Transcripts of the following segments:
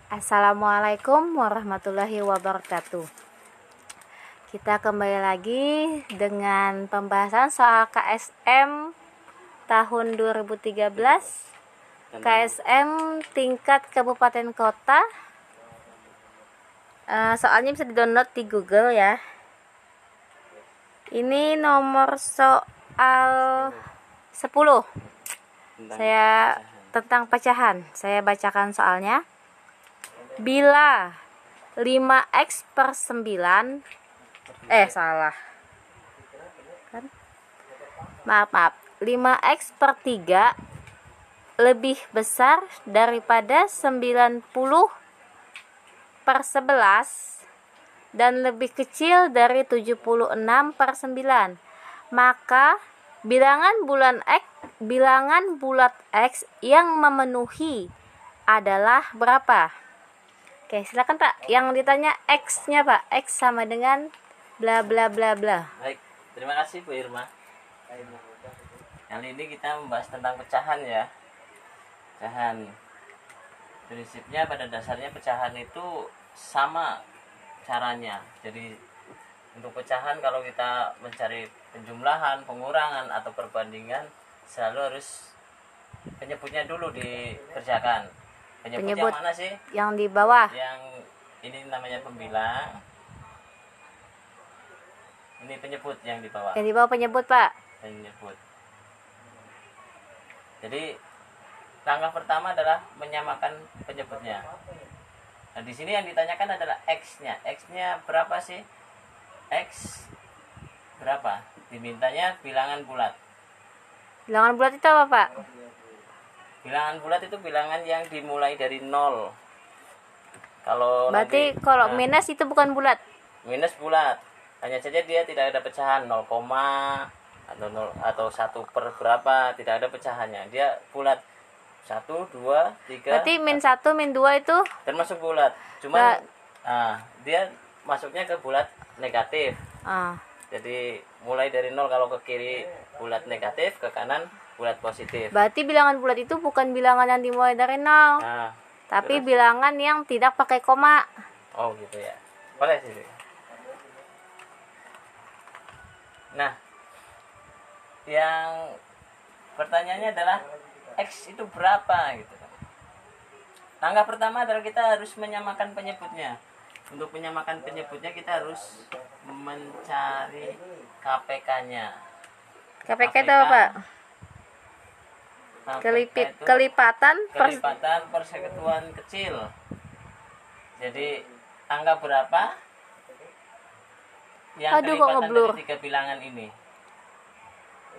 Assalamualaikum warahmatullahi wabarakatuh. Kita kembali lagi dengan pembahasan soal KSM tahun 2013, KSM tingkat kabupaten kota. Soalnya bisa di-download di Google ya. Ini nomor soal 10. Tentang pecahan. Saya bacakan soalnya. Bila 5x per 9 salah kan? Maaf 5x per 3 lebih besar daripada 90 per 11 dan lebih kecil dari 76 per 9, maka bilangan bulat X yang memenuhi adalah berapa? Oke, silakan Pak. Yang ditanya X-nya Pak. X sama dengan bla bla bla bla. Baik, terima kasih Bu Irma. Kali ini kita membahas tentang pecahan ya. Pecahan. Prinsipnya pada dasarnya pecahan itu sama caranya. Jadi untuk pecahan kalau kita mencari penjumlahan, pengurangan atau perbandingan selalu harus penyebutnya dulu dikerjakan. Penyebut yang mana sih? Yang di bawah. Yang ini namanya pembilang. Ini penyebut yang di bawah. Yang di bawah penyebut, Pak. Penyebut. Jadi langkah pertama adalah menyamakan penyebutnya. Nah, di sini yang ditanyakan adalah X-nya. X-nya berapa sih? X berapa? Dimintanya bilangan bulat. Bilangan bulat itu apa, Pak? Bilangan bulat itu bilangan yang dimulai dari 0. Kalau berarti kalau minus itu bukan bulat. Minus bulat. Hanya saja dia tidak ada pecahan 0, atau 0 atau 1 per berapa, tidak ada pecahannya. Dia bulat. 1 2 3. Berarti min 1 min 2 itu termasuk bulat. Cuman dia masuknya ke bulat negatif. Jadi mulai dari 0 kalau ke kiri bulat negatif, ke kanan bulat positif. Berarti bilangan bulat itu bukan bilangan yang dimulai dari 0. Tapi terus? Bilangan yang tidak pakai koma. Oh gitu ya. Boleh sih. Nah, yang pertanyaannya adalah X itu berapa gitu. Langkah pertama adalah kita harus menyamakan penyebutnya. Untuk menyamakan penyebutnya kita harus mencari KPK-nya. KPK itu apa, Pak? Kelipatan persekutuan kecil. Jadi angka berapa yang kelipatan dari 3 bilangan ini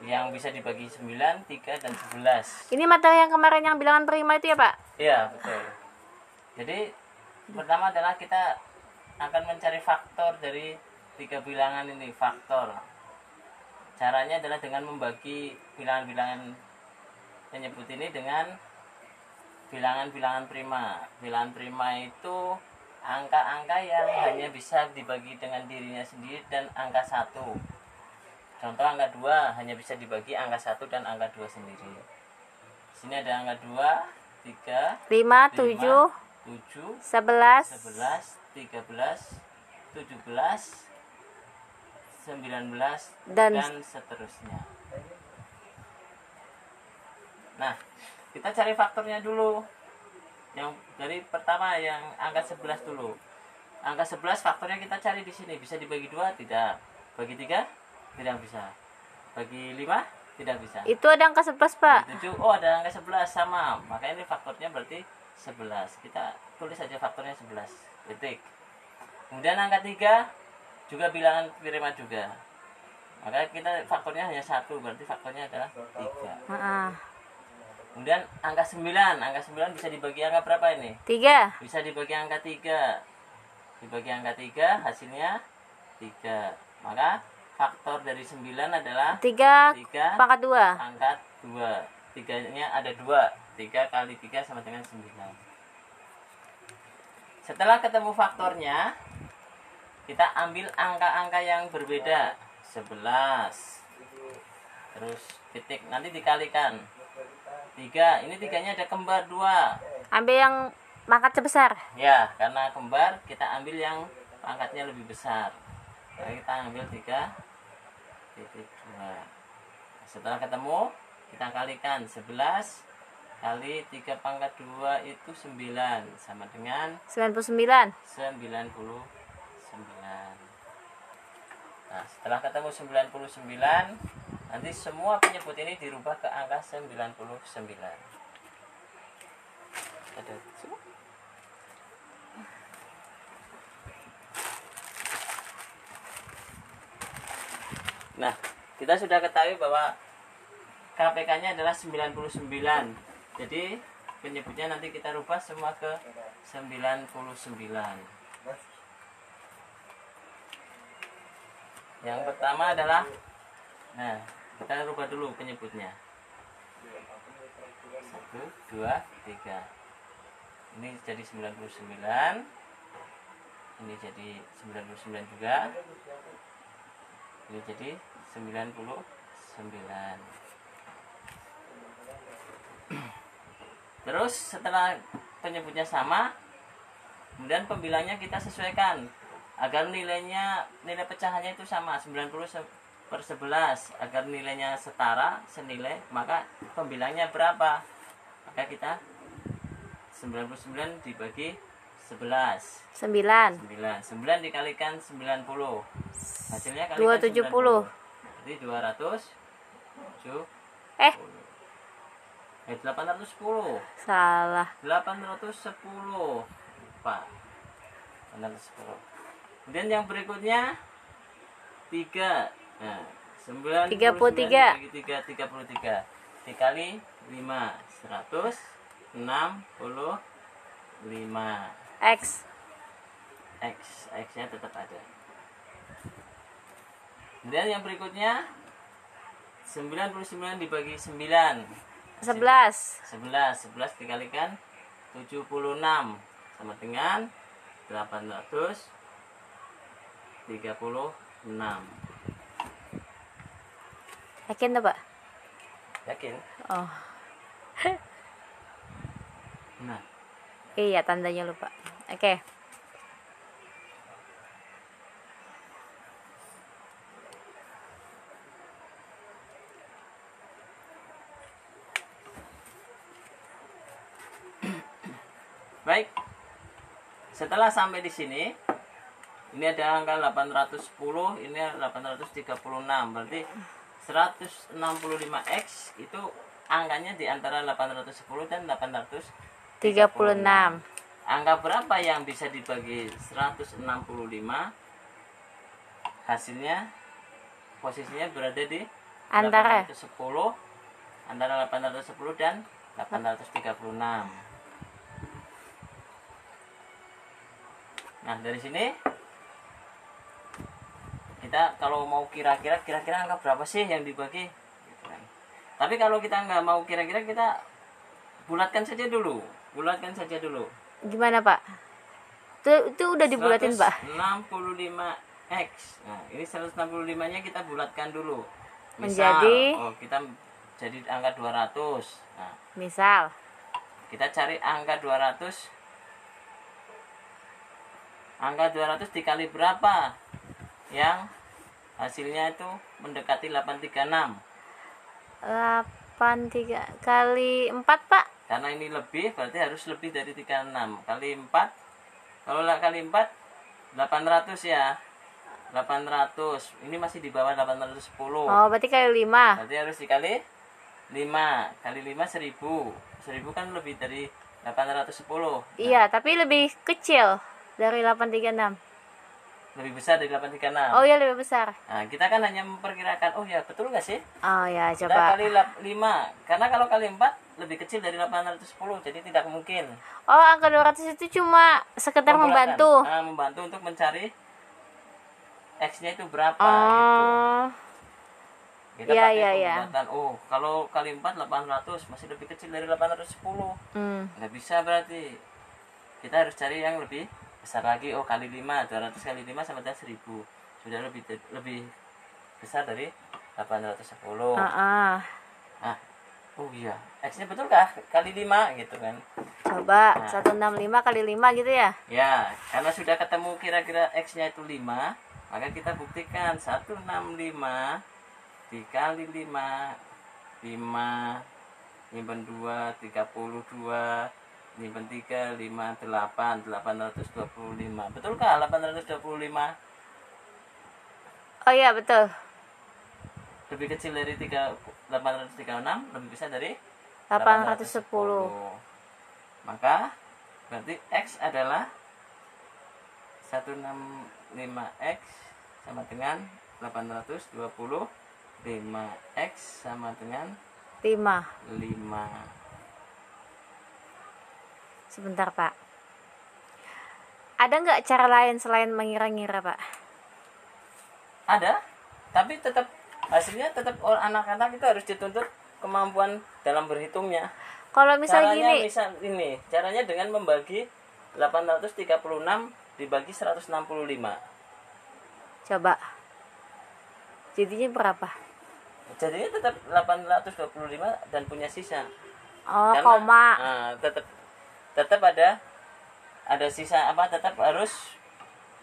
yang bisa dibagi 9, 3, dan 11. Ini materi yang kemarin yang bilangan prima itu ya, Pak? Iya, betul. Jadi pertama adalah kita akan mencari faktor dari 3 bilangan ini. Faktor caranya adalah dengan membagi bilangan-bilangan penyebut ini dengan bilangan-bilangan prima. Bilangan prima itu angka-angka yang hanya bisa dibagi dengan dirinya sendiri dan angka 1. Contoh angka 2 hanya bisa dibagi angka 1 dan angka 2 sendiri. Di sini ada angka 2, 3, 5, 7, 11, 13, 17, 19 dan seterusnya. Nah, kita cari faktornya dulu. Yang dari pertama yang angka 11 dulu. Angka 11 faktornya kita cari di sini. Bisa dibagi 2? Tidak. Bagi 3? Tidak bisa. Bagi 5? Tidak bisa. Itu ada angka 11, Pak. 7. Oh, ada angka 11 sama. Maka ini faktornya berarti 11. Kita tulis saja faktornya 11. Titik. Kemudian angka 3 juga bilangan prima juga. Maka kita faktornya hanya 1, berarti faktornya adalah 3. Kemudian angka 9. Angka 9 bisa dibagi angka berapa ini? 3. Bisa dibagi angka 3. Dibagi angka 3 hasilnya 3. Maka faktor dari 9 adalah 3 pangkat 2. Angkat 2. 3-nya ada 2. 3 kali 3 sama dengan 9. Setelah ketemu faktornya, kita ambil angka-angka yang berbeda. 11. Terus titik, nanti dikalikan 3. Ini 3-nya ada kembar 2. Ambil yang pangkat sebesar. Ya, karena kembar kita ambil yang pangkatnya lebih besar. Jadi kita ambil 3,2. Setelah ketemu, kita kalikan 11 kali 3 pangkat 2 itu 9, sama dengan 99. 99. Nah, setelah ketemu 99, nanti semua penyebut ini dirubah ke angka 99. Ada semua. Nah, kita sudah ketahui bahwa KPK-nya adalah 99. Jadi penyebutnya nanti kita rubah semua ke 99. Yang pertama adalah, nah, kita rubah dulu penyebutnya. 1, 2, 3. Ini jadi 99. Ini jadi 99 juga. Ini jadi 99. Terus setelah penyebutnya sama, kemudian pembilangnya kita sesuaikan agar nilai pecahannya itu sama, 90/11. Agar nilainya setara, senilai, maka pembilangnya berapa? Maka kita 99 dibagi 11. 9. 9 dikalikan 90. Hasilnya kalikan 270. 90. Jadi 270. 810. Salah. 810. Pak. 810. Kemudian yang berikutnya 3. Nah, 33. dibagi 3, 33. Dikali 5, 165. X. X-nya tetap ada. Kemudian yang berikutnya 99 dibagi 9. 11. 11 dikalikan 76 sama dengan 836. Yakin tuh, Pak? Yakin? Oh. Nah, Iya, tandanya lupa. Oke. baik. Setelah sampai di sini, ini ada angka 810, ini 836. Berarti 165X itu angkanya di antara 810 dan 836. 36. Angka berapa yang bisa dibagi 165? Hasilnya posisinya berada di Antara 810, antara 810 dan 836. Nah, dari sini kita kalau mau kira-kira angka berapa sih yang dibagi, gitu kan. Tapi kalau kita nggak mau kira-kira, kita bulatkan saja dulu. Gimana, Pak? Itu udah dibulatin, Pak. 165X. Nah, ini 165-nya kita bulatkan dulu. Menjadi? Kita jadi angka 200. Nah, Misal. kita cari angka 200. Angka 200 dikali berapa? Yang hasilnya itu mendekati 836. 83 kali 4, Pak. Karena ini lebih, berarti harus lebih dari 36. Kali 4. Kalau kali 4 800 ya. 800. Ini masih di bawah 810. Oh, berarti kali 5. Berarti harus dikali 5. Kali 5 1000. 1000 kan lebih dari 810. Iya, tapi lebih kecil dari 836. Lebih besar dari 836. Oh iya, lebih besar. Nah, kita kan hanya memperkirakan, oh ya, betul nggak sih? Oh ya, Kita coba. kali 5. Karena kalau kali 4 lebih kecil dari 810, jadi tidak mungkin. Oh, angka 200 itu cuma sekedar membantu. Membantu untuk mencari X-nya itu berapa gitu. Oh. Kita Iya, pakai iya, iya. pembuatan, kalau kali 4 800, masih lebih kecil dari 810. Nggak bisa berarti. Kita harus cari yang lebih besar lagi. Kali 5, 200 kali 5 sama dengan 1000. Sudah lebih besar dari 810. Nah, Oh iya, X-nya betulkah? Kali 5 gitu kan. Coba Nah. 165 kali 5 gitu ya. Ya, karena sudah ketemu kira-kira X-nya itu 5, maka kita buktikan 165 dikali 5, 5, nyimpen 2, 32, nyimpen 3, 5, 8, 825. Betulkah 825? Oh iya betul. Lebih kecil dari 836, lebih besar dari 810. Maka berarti X adalah 165X sama dengan 825. X sama dengan 5. 5. Sebentar Pak. Ada nggak cara lain selain mengira-ngira Pak? Ada, tapi tetap hasilnya tetap anak-anak itu harus dituntut kemampuan dalam berhitungnya. Kalau misal Caranya gini, misal ini, caranya dengan membagi 836 dibagi 165. coba. Jadinya berapa? Jadinya tetap 825 dan punya sisa. Oh, koma. Tetap ada sisa apa? Tetap harus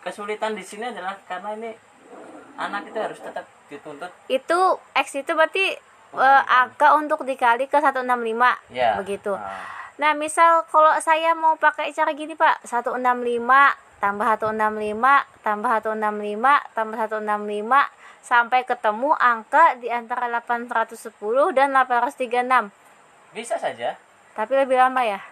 kesulitan di sini adalah karena ini anak itu harus tetap dituntut. Itu X itu berarti angka untuk dikali ke 165. Ya. Begitu. Nah, misal kalau saya mau pakai cara gini, Pak. 165 tambah 165 tambah 165 tambah 165 sampai ketemu angka di antara 810 dan 836. Bisa saja. Tapi lebih lama ya?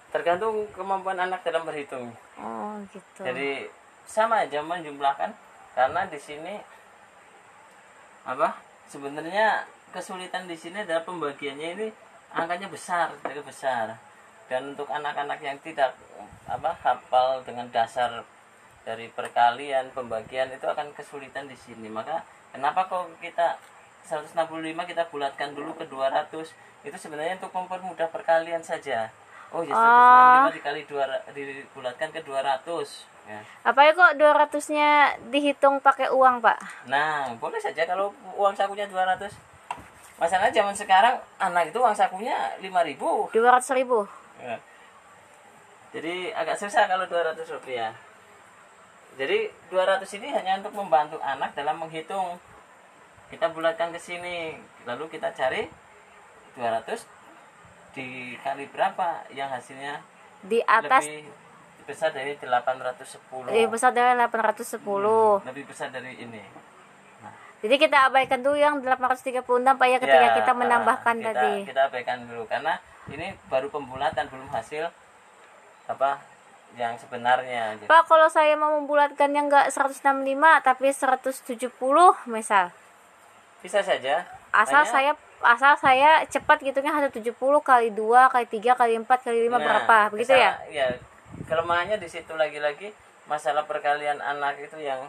Tergantung kemampuan anak dalam berhitung. Oh, gitu. Jadi sama aja menjumlahkan karena di sini apa? Sebenarnya kesulitan di sini adalah pembagiannya ini angkanya besar, tidak besar. Dan untuk anak-anak yang tidak hafal dengan dasar dari perkalian, pembagian itu akan kesulitan di sini. Maka kenapa kok kita 165 kita bulatkan dulu ke 200? Itu sebenarnya untuk mempermudah perkalian saja. Oh ya, 165 dikali 2 dibulatkan ke 200 ya. Apa ya kok 200-nya dihitung pakai uang, Pak? Nah, boleh saja kalau uang sakunya 200. Masalah zaman sekarang anak itu uang sakunya 5.000. 200.000. Ya. Jadi agak susah kalau 200 rupiah. Jadi 200 ini hanya untuk membantu anak dalam menghitung. Kita bulatkan ke sini, lalu kita cari 200 dikali berapa yang hasilnya Di atas lebih besar dari 810. lebih besar dari 810. Lebih besar dari ini. Jadi kita abaikan dulu yang 836 Pak ya ketika kita menambahkan tadi. Kita abaikan dulu karena ini baru pembulatan, belum hasil yang sebenarnya. Pak, kalau saya mau membulatkan yang enggak 165 tapi 170 misal. Bisa saja. Asal saya cepat gitunya 170 kali 2 kali 3 kali 4 kali 5 berapa? Begitu ya? Ya, kelemahannya di situ lagi-lagi masalah perkalian anak itu yang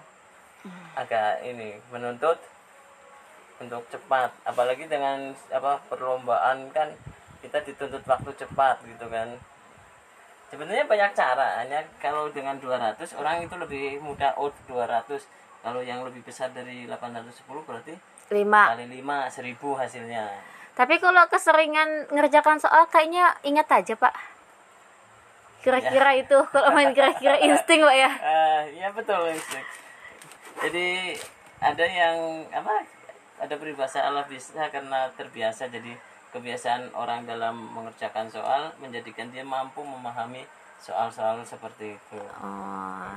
agak ini menuntut untuk cepat, apalagi dengan perlombaan kan kita dituntut waktu cepat gitu kan. Sebenarnya banyak cara, hanya kalau dengan 200 orang itu lebih mudah 200. Kalau yang lebih besar dari 810 berarti 5 kali 5 1000 hasilnya. Tapi kalau keseringan ngerjakan soal kayaknya ingat aja Pak. Kira-kira itu kalau main kira-kira insting Pak ya. Ya betul insting. Jadi ada yang ada peribahasa Allah bisa karena terbiasa, jadi kebiasaan orang dalam mengerjakan soal menjadikan dia mampu memahami soal-soal seperti itu.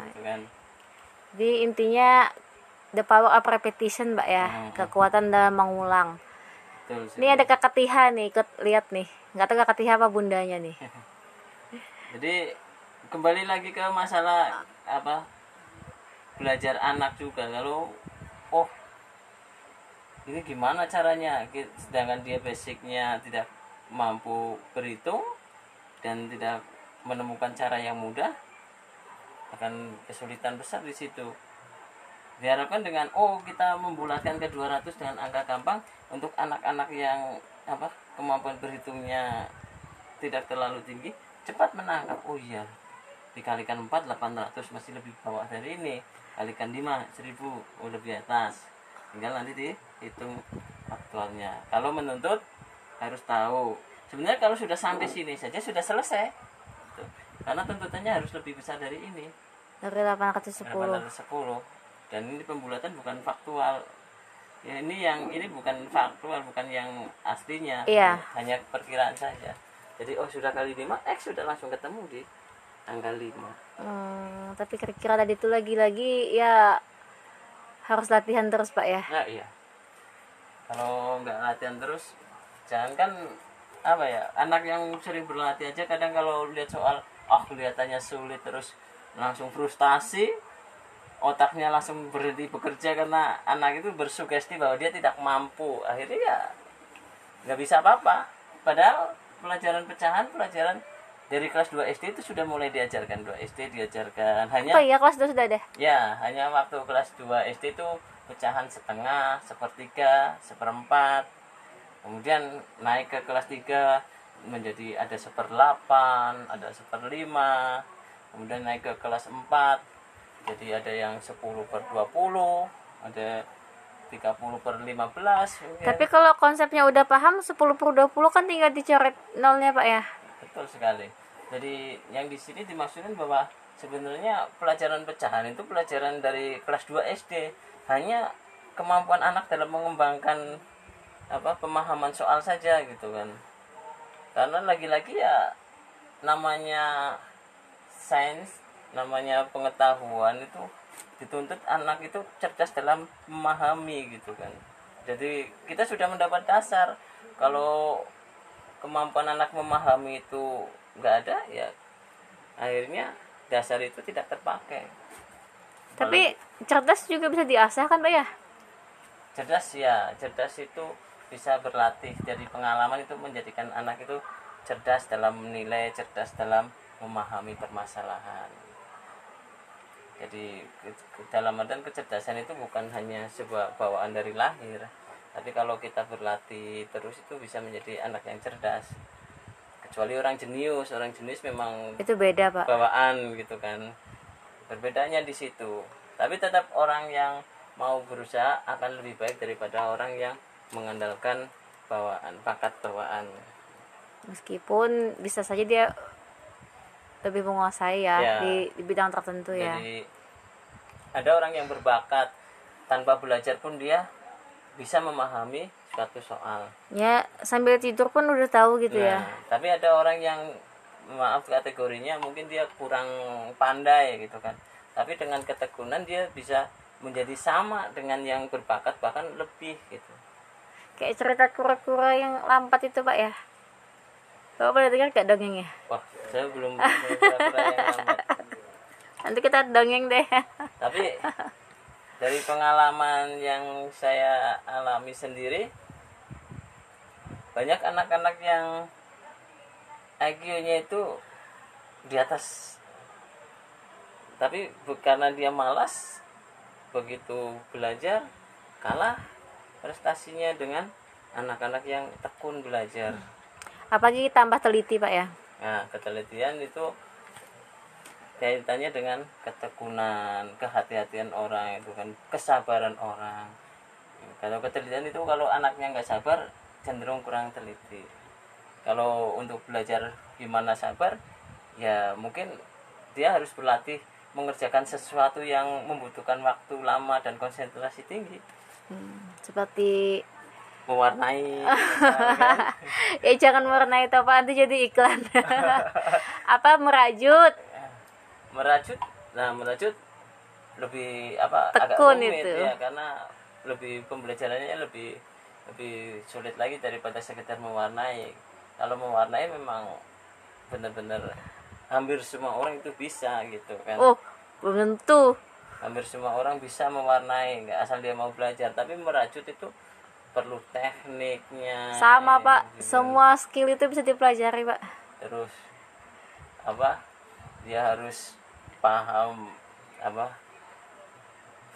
Gitu kan. Jadi intinya the power of repetition Mbak ya, kekuatan dalam mengulang. Betul, ini ada Kakak Tiha nih, ikut lihat nih. Nggak tahu Kakak Tiha apa bundanya nih. Jadi kembali lagi ke masalah belajar anak juga. Kalau ini gimana caranya, sedangkan dia basicnya tidak mampu berhitung dan tidak menemukan cara yang mudah, akan kesulitan besar di situ. Diharapkan dengan kita membulatkan ke 200 dengan angka gampang untuk anak-anak yang kemampuan berhitungnya tidak terlalu tinggi, cepat menangkap. Oh iya, dikalikan 4 800 masih lebih bawah dari ini, kalikan 5 1000 lebih atas. Tinggal nanti dihitung faktornya. Kalau menuntut harus tahu. Sebenarnya kalau sudah sampai sini saja sudah selesai. Gitu. Karena tuntutannya harus lebih besar dari ini. Dari 8 ke 10. 8/10. Dan ini pembulatan bukan faktual. Ya ini bukan faktual, bukan yang aslinya. Iya. Hanya perkiraan saja. Jadi sudah kali 5 X sudah langsung ketemu di tanggal 5. Tapi kira-kira tadi itu lagi-lagi ya harus latihan terus Pak ya. Nah, iya. Kalau nggak latihan terus, jangankan apa ya, anak yang sering berlatih aja kadang kalau lihat soal kelihatannya sulit terus langsung frustasi, otaknya langsung berhenti bekerja karena anak itu bersugesti bahwa dia tidak mampu. Akhirnya ya nggak bisa apa-apa. Padahal pelajaran pecahan, pelajaran dari kelas 2 SD itu sudah mulai diajarkan. 2 SD diajarkan. Hanya Oh iya, kelas 2 sudah ada. ya, hanya waktu kelas 2 SD itu pecahan setengah, sepertiga, seperempat. Kemudian naik ke kelas 3 menjadi ada 1/8, ada 1/5. Kemudian naik ke kelas 4 jadi ada yang 10/20, ada 30/15. Tapi kalau konsepnya udah paham 10/20 kan tinggal dicoret nolnya Pak ya. Betul sekali. Jadi yang di sini dimaksudkan bahwa sebenarnya pelajaran pecahan itu pelajaran dari kelas 2 SD. Hanya kemampuan anak dalam mengembangkan pemahaman soal saja gitu kan. Karena lagi-lagi ya namanya sains, namanya pengetahuan itu dituntut anak itu cerdas dalam memahami gitu kan. Jadi kita sudah mendapat dasar. Kalau kemampuan anak memahami itu nggak ada, ya akhirnya dasar itu tidak terpakai. Tapi cerdas juga bisa diasah kan Pak ya? Cerdas itu bisa berlatih. Jadi pengalaman itu menjadikan anak itu cerdas dalam menilai, cerdas dalam memahami permasalahan. Jadi dalam artian kecerdasan itu bukan hanya sebuah bawaan dari lahir, tapi kalau kita berlatih terus itu bisa menjadi anak yang cerdas. Kecuali orang jenius memang Itu beda Pak. bawaan gitu kan. Perbedaannya di situ. Tapi tetap orang yang mau berusaha akan lebih baik daripada orang yang mengandalkan bawaan, bakat bawaan. Meskipun bisa saja dia lebih menguasai Ya. di bidang tertentu ya. Jadi ada orang yang berbakat tanpa belajar pun dia bisa memahami suatu soal. Ya, sambil tidur pun udah tahu gitu ya. Tapi ada orang yang maaf kategorinya mungkin dia kurang pandai gitu kan. Tapi dengan ketekunan dia bisa menjadi sama dengan yang berbakat, bahkan lebih gitu. Kayak cerita kura-kura yang lampat itu Pak ya. Bapak pernah dengar gak dongengnya? Wah, saya belum pura-pura yang lambat. Nanti kita dongeng deh. Tapi dari pengalaman yang saya alami sendiri, banyak anak-anak yang IQ-nya itu di atas, tapi karena dia malas, begitu belajar kalah prestasinya dengan anak-anak yang tekun belajar. Apalagi tambah teliti Pak ya. Nah, ketelitian itu kaitannya dengan ketekunan, kehati-hatian orang itu kan, kesabaran orang. Kalau ketelitian itu kalau anaknya nggak sabar cenderung kurang teliti. Kalau untuk belajar gimana sabar, ya mungkin dia harus berlatih mengerjakan sesuatu yang membutuhkan waktu lama dan konsentrasi tinggi. Seperti Mewarnai misalkan. ya jangan mewarnai itu Pak, nanti jadi iklan. Apa merajut? merajut lebih agak Tekun rumit itu. ya, karena lebih pembelajarannya lebih sulit lagi daripada sekedar mewarnai. Kalau mewarnai memang benar-benar hampir semua orang itu bisa gitu kan. Oh, belum tentu. Hampir semua orang bisa mewarnai, nggak asal dia mau belajar. Tapi merajut itu perlu tekniknya. Sama Pak, gitu. semua skill itu bisa dipelajari Pak. Terus dia harus paham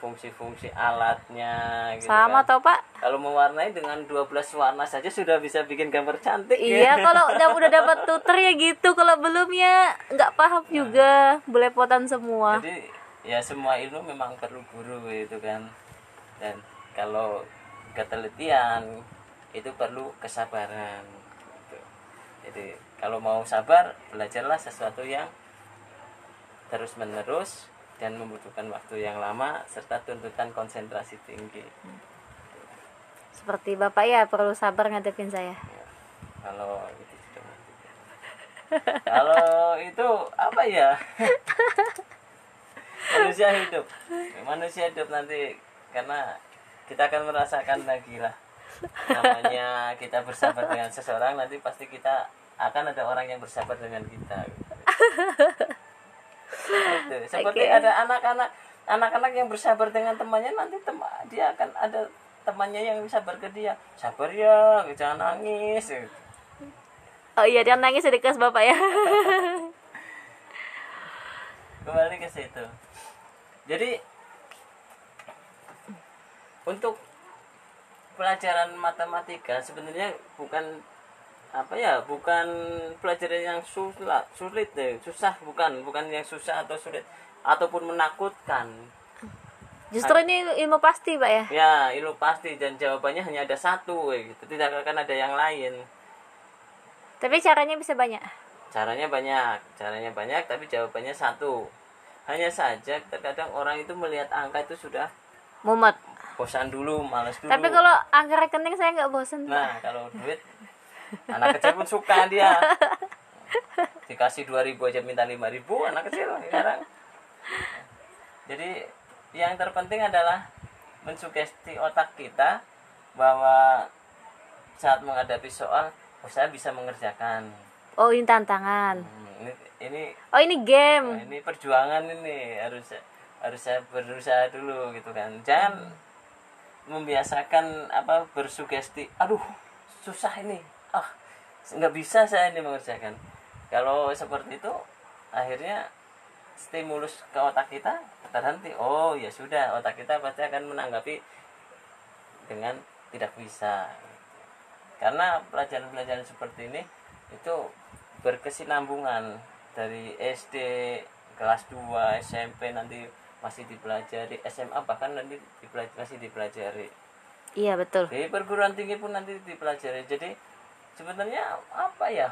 fungsi-fungsi alatnya gitu Sama kan. toh Pak. Kalau mewarnai dengan 12 warna saja sudah bisa bikin gambar cantik. Iya, ya. kalau udah dapat tutor ya gitu. Kalau belum ya nggak paham juga, belepotan semua. Jadi ya semua ilmu memang perlu guru gitu kan. Dan kalau ketelitian itu perlu kesabaran gitu. Jadi kalau mau sabar, belajarlah sesuatu yang terus menerus dan membutuhkan waktu yang lama serta tuntutan konsentrasi tinggi. Seperti Bapak ya, perlu sabar ngadepin saya. Ya, kalau itu sudah mati. Kalau itu apa ya? manusia hidup nanti, karena kita akan merasakan lagi lah namanya kita bersahabat dengan seseorang, nanti pasti kita akan ada orang yang bersahabat dengan kita gitu. Seperti Oke. ada anak-anak yang bersabar dengan temannya, nanti dia akan ada temannya yang sabar ke dia, sabar ya, jangan nangis. Oh iya, dia nangis di kelas Bapak ya. Kembali ke situ. Jadi untuk pelajaran matematika sebenarnya bukan bukan pelajaran yang sulit deh, susah, bukan yang susah atau sulit ataupun menakutkan. Justru ini ilmu pasti Pak ya. Ya, ilmu pasti dan jawabannya hanya ada satu gitu. Tidak akan ada yang lain. Tapi caranya bisa banyak. Caranya banyak tapi jawabannya satu. Hanya saja terkadang orang itu melihat angka itu sudah Mumet. bosan dulu, malas dulu. Tapi kalau angka rekening saya nggak bosan. Nah, kalau duit anak kecil pun suka dia. Dikasih 2.000 aja minta 5.000 anak kecil sekarang. Jadi yang terpenting adalah mensugesti otak kita bahwa saat menghadapi soal, saya bisa mengerjakan. Oh, ini tantangan. Ini Oh, ini game. ini perjuangan, ini harus saya berusaha dulu gitu kan. Jangan membiasakan bersugesti, aduh susah ini, nggak bisa saya ini mengerjakan. Kalau seperti itu akhirnya stimulus ke otak kita terhenti. Oh ya sudah, otak kita pasti akan menanggapi dengan tidak bisa. Karena pelajaran-pelajaran seperti ini itu berkesinambungan dari SD, kelas 2, SMP nanti masih dipelajari, SMA bahkan nanti masih dipelajari. Iya, betul. Di perguruan tinggi pun nanti dipelajari. Jadi sebenarnya apa ya?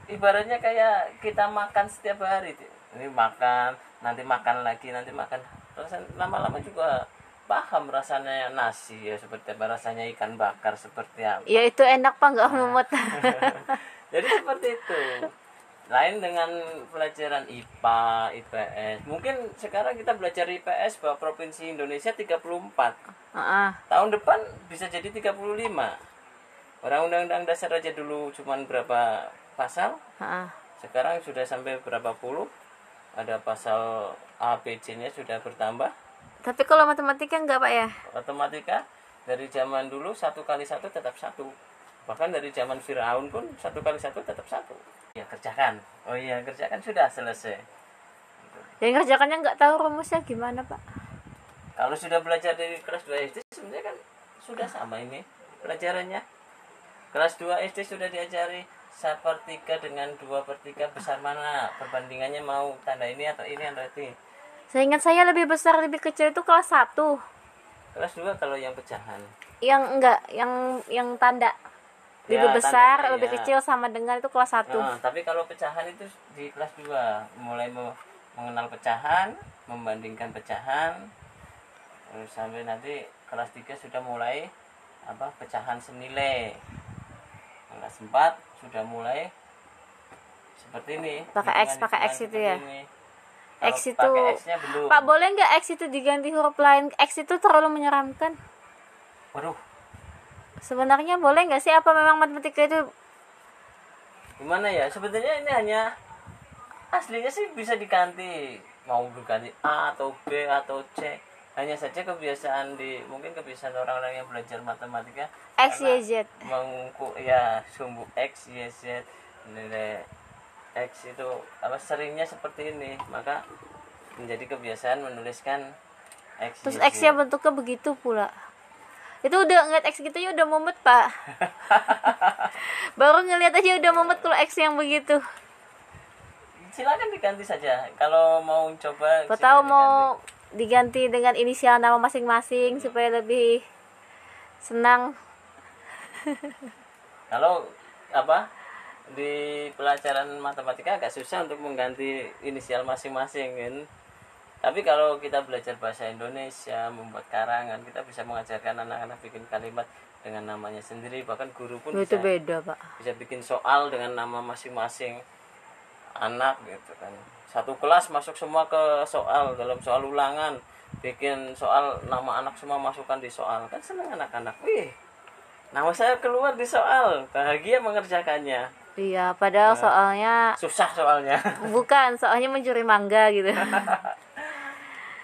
Ibaratnya kayak kita makan setiap hari. Ini makan, nanti makan lagi, nanti makan. Terus lama-lama juga paham rasanya nasi ya, seperti apa rasanya ikan bakar, seperti apa. Ya itu enak Pak, nggak mumet. Jadi seperti itu. Lain dengan pelajaran IPA, IPS. Mungkin sekarang kita belajar IPS bahwa Provinsi Indonesia 34. Heeh. Tahun depan bisa jadi 35. Orang Undang-Undang Dasar aja dulu cuman berapa pasal? Heeh. Sekarang sudah sampai berapa puluh? Ada pasal A, B, C-nya sudah bertambah. Tapi kalau matematika enggak Pak ya? Matematika dari zaman dulu 1 kali 1 tetap 1. Bahkan dari zaman Firaun pun 1 kali 1 tetap 1. Ya kerjakan. Oh iya, kerjakan, sudah selesai. Yang kerjakannya nggak tahu rumusnya gimana Pak? Kalau sudah belajar dari kelas 2 SD sebenarnya kan sudah sama ini pelajarannya. Kelas 2 SD sudah diajari 1/3 dengan 2/3 besar mana, perbandingannya mau tanda ini atau ini atau ini. Saya ingat saya lebih besar lebih kecil itu kelas 1. Kelas 2 kalau yang pecahan. Yang enggak, yang tanda. Ya, Lebih besar, tandanya, lebih ya. kecil sama dengan itu kelas 1. Nah, tapi kalau pecahan itu di kelas 2 mulai mengenal pecahan, membandingkan pecahan, terus sampai nanti kelas 3 sudah mulai pecahan senilai. Kelas 4 sudah mulai seperti ini. Pakai X, pakai X itu ya. Ini. X itu. Pakai X-nya belum. Pak, boleh nggak X itu diganti huruf lain? X itu terlalu menyeramkan. Waduh, Sebenarnya boleh nggak sih, apa memang matematika itu gimana ya? Sebenarnya ini hanya aslinya sih bisa diganti, mau diganti A atau B atau C. Hanya saja kebiasaan mungkin kebiasaan orang-orang yang belajar matematika X, Y, Z. sumbu X, Y, Z, nilai X itu seringnya seperti ini, maka menjadi kebiasaan menuliskan X. Terus Y, Z. X-nya bentuknya begitu pula. Itu udah ngeliat X gitu ya udah mumet Pak. Baru ngeliat aja udah mumet kalau X yang begitu. Silakan diganti saja kalau mau coba. Kau tahu mau diganti dengan inisial nama masing-masing supaya lebih senang. Kalau apa di pelajaran matematika agak susah untuk mengganti inisial masing-masing kan. Tapi kalau kita belajar bahasa Indonesia, membuat karangan, kita bisa mengajarkan anak-anak bikin kalimat dengan namanya sendiri. Bahkan guru pun Itu bisa beda, Pak. bikin soal dengan nama masing-masing anak gitu kan. Satu kelas masuk semua ke soal, dalam soal ulangan bikin soal, nama anak semua masukkan di soal, kan senang anak-anak. Wih, nama saya keluar di soal, bahagia mengerjakannya. Iya, padahal soalnya Susah soalnya. bukan, soalnya mencuri mangga gitu.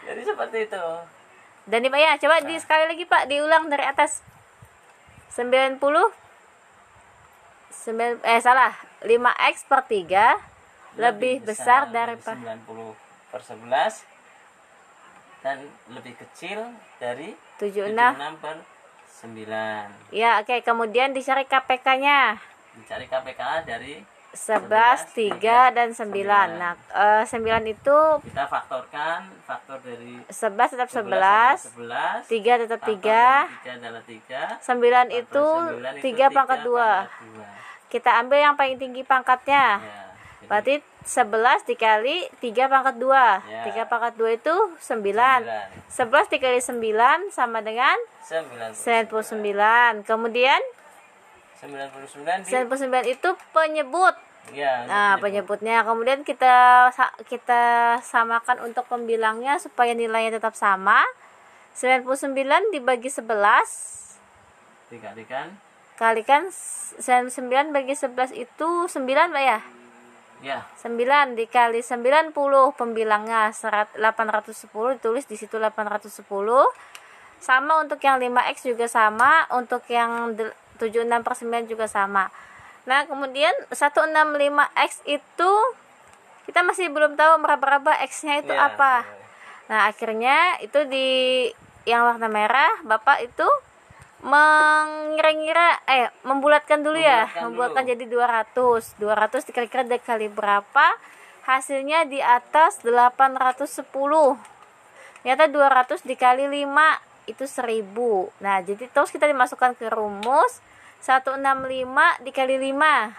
Jadi seperti itu. Dan nih Pak ya, coba di sekali lagi Pak, diulang dari atas. 90 salah. 5x per 3 lebih besar dari 90 per 11 dan lebih kecil dari 76. 76 per 9. Ya, oke. Kemudian dicari KPK-nya. Dicari KPK dari 11, 3 dan 9. Nah, 9 itu kita faktorkan, faktor dari 11 tetap 11, 11, 3 tetap faktor 3, dari 3 adalah 3, 9 itu 3 pangkat 2. 2. Kita ambil yang paling tinggi pangkatnya. Ya, jadi Berarti 11 dikali 3 pangkat 2. Ya. 3 pangkat 2 itu 9. 11 dikali 9 sama dengan 99. Kemudian 99 di 99 itu penyebut. ya, Nah, penyebutnya. Kemudian kita samakan untuk pembilangnya supaya nilainya tetap sama. 99 dibagi 11 dikalikan kalikan 99 bagi 11 itu 9 Pak ya? ya 9 dikali 90 pembilangnya 810, ditulis di situ 810. Sama untuk yang 5x juga sama, untuk yang 76 per 9 juga sama. Nah, kemudian 165x itu kita masih belum tahu meraba-raba x-nya itu Ya, apa. Nah, akhirnya itu di yang warna merah, Bapak itu membulatkan dulu ya. Membulatkan jadi 200. 200 dikali berapa? Hasilnya di atas 810. Ternyata 200 dikali 5 itu 1000. Nah, jadi terus kita dimasukkan ke rumus 165 dikali 5.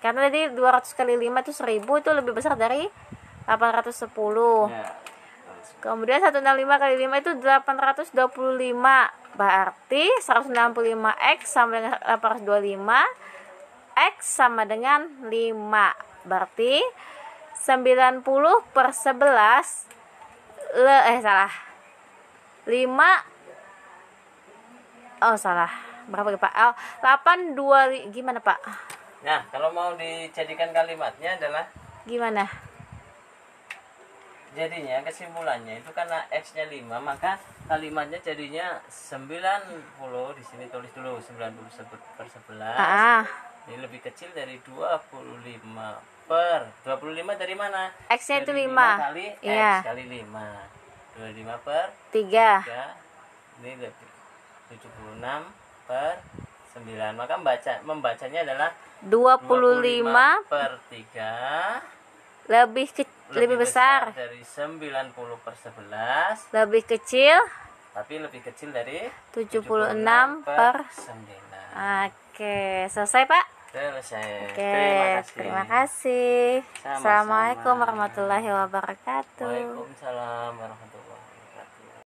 Karena tadi 200 kali 5 itu 1000, itu lebih besar dari 810. ya. Kemudian 165 kali 5 itu 825. Berarti 165x sama dengan 825. X sama dengan 5. Berarti 90 per 11 salah. 5 salah. Berapa Pak? 82 gimana Pak? Nah, kalau mau dijadikan kalimatnya adalah Gimana? jadinya kesimpulannya itu karena x-nya 5, maka kalimatnya jadinya 90. Di sini tulis dulu 90 per 11. Ini lebih kecil dari 25 per 25 dari mana? X-nya itu Dari 5. kali Iya. x kali 5. 25 per 3. 3. Ini lebih 76 per 9. Maka membacanya adalah 25 per 3 lebih besar. dari 90 per 11, Lebih kecil tapi lebih kecil dari 76 per 9. Oke, selesai Pak? Selesai. Oke, terima kasih. Sama-sama. Assalamualaikum warahmatullahi wabarakatuh. Waalaikumsalam warahmatullahi